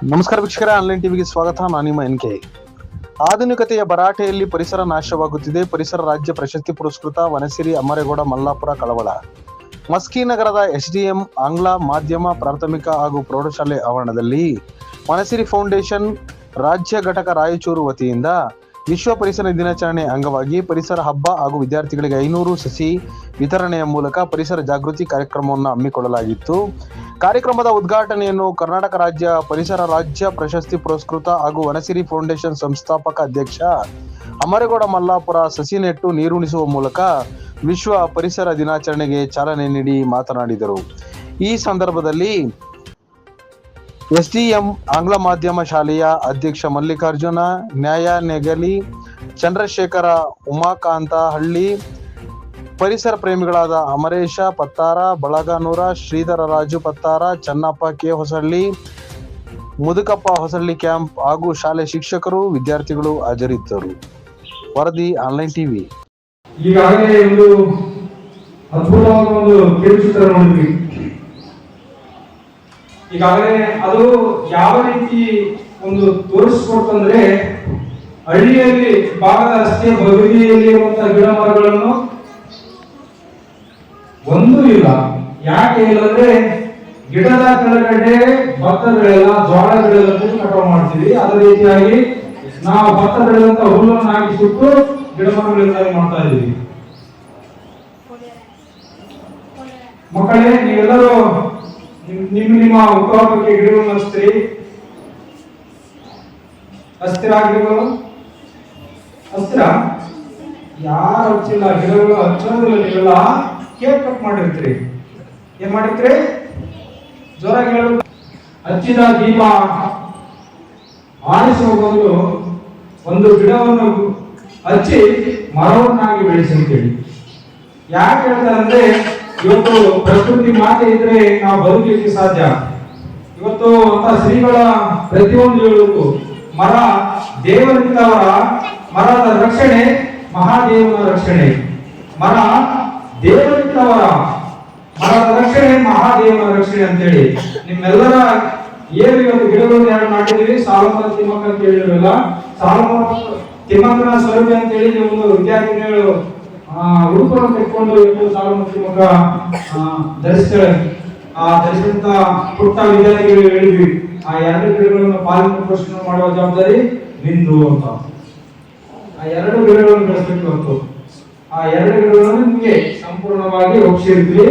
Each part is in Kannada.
ನಮಸ್ಕಾರ ವೀಕ್ಷಕರೇ, ಆನ್ಲೈನ್ ಟಿವಿಗೆ ಸ್ವಾಗತ. ನಾನು ನಿಮ್ಮ ಎನ್ ಕೆ. ಆಧುನಿಕತೆಯ ಭರಾಟೆಯಲ್ಲಿ ಪರಿಸರ ನಾಶವಾಗುತ್ತಿದೆ. ಪರಿಸರ ರಾಜ್ಯ ಪ್ರಶಸ್ತಿ ಪುರಸ್ಕೃತ ವನಸಿರಿ ಅಮರೇಗೌಡ ಮಲ್ಲಾಪುರ ಕಳವಳ. ಮಸ್ಕಿ ನಗರದ ಎಸ್ಡಿಎಂ ಆಂಗ್ಲ ಮಾಧ್ಯಮ ಪ್ರಾಥಮಿಕ ಹಾಗೂ ಪ್ರೌಢಶಾಲೆ ಆವರಣದಲ್ಲಿ ವನಸಿರಿ ಫೌಂಡೇಶನ್ ರಾಜ್ಯ ಘಟಕ ರಾಯಚೂರು ವತಿಯಿಂದ ವಿಶ್ವ ಪರಿಸರ ದಿನಾಚರಣೆ ಅಂಗವಾಗಿ ಪರಿಸರ ಹಬ್ಬ ಹಾಗೂ ವಿದ್ಯಾರ್ಥಿಗಳಿಗೆ 500 ಸಸಿ ವಿತರಣೆಯ ಮೂಲಕ ಪರಿಸರ ಜಾಗೃತಿ ಕಾರ್ಯಕ್ರಮವನ್ನು ಹಮ್ಮಿಕೊಳ್ಳಲಾಗಿತ್ತು. ಕಾರ್ಯಕ್ರಮದ ಉದ್ಘಾಟನೆಯನ್ನು ಕರ್ನಾಟಕ ರಾಜ್ಯ ಪರಿಸರ ರಾಜ್ಯ ಪ್ರಶಸ್ತಿ ಪುರಸ್ಕೃತ ಹಾಗೂ ವನಸಿರಿ ಫೌಂಡೇಶನ್ ಸಂಸ್ಥಾಪಕ ಅಧ್ಯಕ್ಷ ಅಮರೇಗೌಡ ಮಲ್ಲಾಪುರ ಸಸಿ ನೆಟ್ಟು ನೀರುಣಿಸುವ ಮೂಲಕ ವಿಶ್ವ ಪರಿಸರ ದಿನಾಚರಣೆಗೆ ಚಾಲನೆ ನೀಡಿ ಮಾತನಾಡಿದರು. ಈ ಸಂದರ್ಭದಲ್ಲಿ ಎಸ್ಡಿಎಂ ಆಂಗ್ಲ ಮಾಧ್ಯಮ ಶಾಲೆಯ ಅಧ್ಯಕ್ಷ ಮಲ್ಲಿಕಾರ್ಜುನ ನ್ಯಾಯನೆಗಲಿ, ಚಂದ್ರಶೇಖರ ಉಮಾಕಾಂತ ಹಳ್ಳಿ, ಪರಿಸರ ಪ್ರೇಮಿಗಳಾದ ಅಮರೇಶ ಪತ್ತಾರ, ಬಳಗನೂರ, ಶ್ರೀಧರ ರಾಜು ಪತ್ತಾರ, ಚನ್ನಪ್ಪ ಕೆ ಹೊಸಳ್ಳಿ, ಮುದುಕಪ್ಪ ಹೊಸಳ್ಳಿ ಕ್ಯಾಂಪ್ ಹಾಗೂ ಶಾಲೆ ಶಿಕ್ಷಕರು, ವಿದ್ಯಾರ್ಥಿಗಳು ಹಾಜರಿದ್ದರು. ವರದಿ ಆನ್ಲೈನ್ ಟಿವಿ. ಈಗಾಗಲೇ ಒಂದು ಅದ್ಭುತವಾದ ಒಂದು ಕಿರುಚಿತ್ರ ನೋಡಿದ್ವಿ. ಈಗಾಗಲೇ ಅದು ಯಾವ ರೀತಿ ಒಂದು ತೋರಿಸ್ಕೊಡ್ತಂದ್ರೆ, ಹಳ್ಳಿಯಲ್ಲಿ ಭಾಗದ ರಸ್ತೆ ಬದಿಯಲ್ಲಿ ಇರುವಂತಹ ಗಿಡ ಮರಗಳನ್ನು ಒಂದೂ ಇಲ್ಲ. ಯಾಕೆ ಇಲ್ಲಂದ್ರೆ ಗಿಡದ ಕೆಳಗಡೆ ಭತ್ತ ಬೆಳೆಲ್ಲ, ಜೋಳ ಬೆಳೆಲ್ಲ ಕಟಾವು ಮಾಡ್ತೀವಿ. ಅದೇ ರೀತಿಯಾಗಿ ನಾವು ಭತ್ತ ಬೆಳೆದಂತ ಹುಲ್ಲನ್ನು ಹಾಕಿ ಸುಟ್ಟು ಗಿಡ ಮರಗಳಿಂದ ಮಾಡ್ತಾ ಇದೀವಿ. ಮಕ್ಕಳೇ, ನೀವೆಲ್ಲರೂ ನಿಮ್ಮ ಹುಟ್ಟುಹಬ್ಬಕ್ಕೆ ಗಿಡಗಳನ್ನು ಹಚ್ತೀರಾ? ಗಿಡಗಳು ಹಚ್ತೀರಾ? ಯಾರು ಹಚ್ಚಿಲ್ಲ, ಗಿಡಗಳು ಹಚ್ಚೋದಿಲ್ಲ. ನೀವೆಲ್ಲ ಕೇಕ್ ಕಟ್ ಮಾಡಿರ್ತೀರಿ. ಏನ್ ಮಾಡಿರ್ತೀರಿ? ಜೋರಾಗಿ ಹೇಳು. ಹಚ್ಚಿದ ದೀಪ ಆರಿಸುವ ಬದಲು ಒಂದು ಗಿಡವನ್ನು ಹಚ್ಚಿ ಮರವನ್ನಾಗಿ ಬೆಳೆಸಿ ಅಂತೇಳಿ ಯಾಕೆ ಹೇಳ್ತಾರೆ ಅಂದ್ರೆ, ಇವತ್ತು ಪ್ರಕೃತಿ ಮಾತೆ ಇದ್ರೆ ನಾವು ಬದುಕಲಿಕ್ಕೆ ಸಾಧ್ಯ. ಇವತ್ತು ಅಂತ ಶ್ರೀಗಳ ಪ್ರತಿಯೊಂದು ಹೇಳುವುದು ಮರ ದೇವರಿದ್ದವರ, ಮರದ ರಕ್ಷಣೆ ಮಹಾದೇವನ ರಕ್ಷಣೆ. ಮರ ದೇವರಿದ್ದವರ, ಮರದ ರಕ್ಷಣೆ ಮಹಾದೇವನ ರಕ್ಷಣೆ ಅಂತೇಳಿ ನಿಮ್ಮೆಲ್ಲರ ಏನು ಇವತ್ತು ಗಿಡಗಳನ್ನು ಎರಡು ಮಾಡಿದೀವಿ. ಸಾಲಮರ ತಿಮ್ಮಕ್ಕ ಅಂತ ಹೇಳಿರಲ್ಲ, ಸಾಲಮರ ತಿಮ್ಮಕ್ಕನ ಸ್ವರೂಪ ಅಂತೇಳಿ ಒಂದು ವಿದ್ಯಾರ್ಥಿಗಳು ಉಡುಪನ್ನು ತೆಕ್ಕೊಂಡು ಇವತ್ತು ಸಾಲಮರ ತಿಮ್ಮಕ್ಕ ಧರಿಸಿದಂತ ಪುಟ್ಟ ವಿದ್ಯಾರ್ಥಿಗಳು ಹೇಳಿದ್ವಿ, ಆ ಎರಡು ಗಿಡಗಳನ್ನು ಪಾಲನೆ ಪೋಷಣೆ ಮಾಡುವ ಜವಾಬ್ದಾರಿ ನಿಂದು ಅಂತ. ಆ ಎರಡು ಗಿಡಗಳನ್ನು ಬೆಳೆಸಬೇಕು ಅಂತ. ಆ ಎರಡು ಗಿಡಗಳನ್ನು ನಿಮಗೆ ಸಂಪೂರ್ಣವಾಗಿ ಒಪ್ಪಿಸಿರ್ತೀವಿ.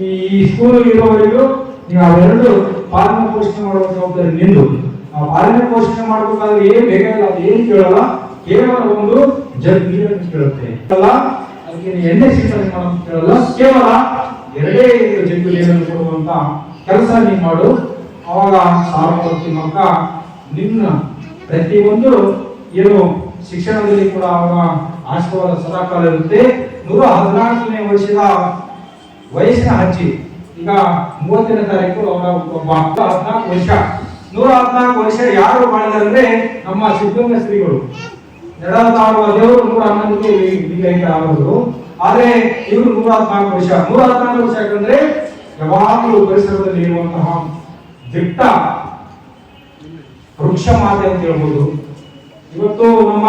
ಈ ಸ್ಕೂಲ್ ಇರೋವರೆಗೂ ನೀವು ಅವೆರಡು ಪಾಲನೆ ಪೋಷಣೆ ಮಾಡುವ ಜವಾಬ್ದಾರಿ ನಿಂದು. ಆ ಪಾಲನೆ ಪೋಷಣೆ ಮಾಡಬೇಕಾದ್ರೆ ಏನ್ ಬೇಕಾಗಿಲ್ಲ, ಅದು ಏನ್ ಕೇಳಲ್ಲ, ಕೇವಲ ಒಂದು ಜಗ್ ನೀರನ್ನು ಕೇಳುತ್ತೆ. ಅದಕ್ಕೆ ಎಣ್ಣೆ ಸಿಂಪಡಣೆ ಮಾಡೋದು ಕೇಳಲ್ಲ, ಕೇವಲ 2 ಜಗ್ಗು ನೀರನ್ನು ಕೊಡುವಂತ ಕೆಲಸ ನೀನು ಮಾಡು. ಅವಾಗ ಸಾರ್ವತ್ರಿಕ ನಿನ್ನ ಪ್ರತಿಯೊಂದು ಏನು ಶಿಕ್ಷಣದಲ್ಲಿ ಕೂಡ ಅವರ ಆಶೀರ್ವಾದ ಸದಾಕಾಲ ಇರುತ್ತೆ. 114ನೇ ವರ್ಷದ ವಯಸ್ಸಿನ ಹಚ್ಚಿ, ಈಗ 30ನೇ ತಾರೀಕು ಅವರ 14 ವರ್ಷ. 114 ವರ್ಷ ಯಾರು ಮಾಡಿದಾರೆ? ನಮ್ಮ ಸಿದ್ಧಗಂಗಾ ಶ್ರೀಗಳು. ನಡೆದಾಡುವ ದೇವರು 111ಕ್ಕೆ ಲಿಂಗೈಕ್ಯ ಆಗೋದು. ಆದ್ರೆ ಇವರು 114 ವರ್ಷ. 114 ವರ್ಷ ಯಾಕಂದ್ರೆ ಯಾವಾಗಲೂ ಪರಿಸರದಲ್ಲಿ ಇರುವಂತಹ ದಿಟ್ಟ ವೃಕ್ಷ ಮಾತೆ ಅಂತ ಹೇಳ್ಬೋದು. ಇವತ್ತು ನಮ್ಮ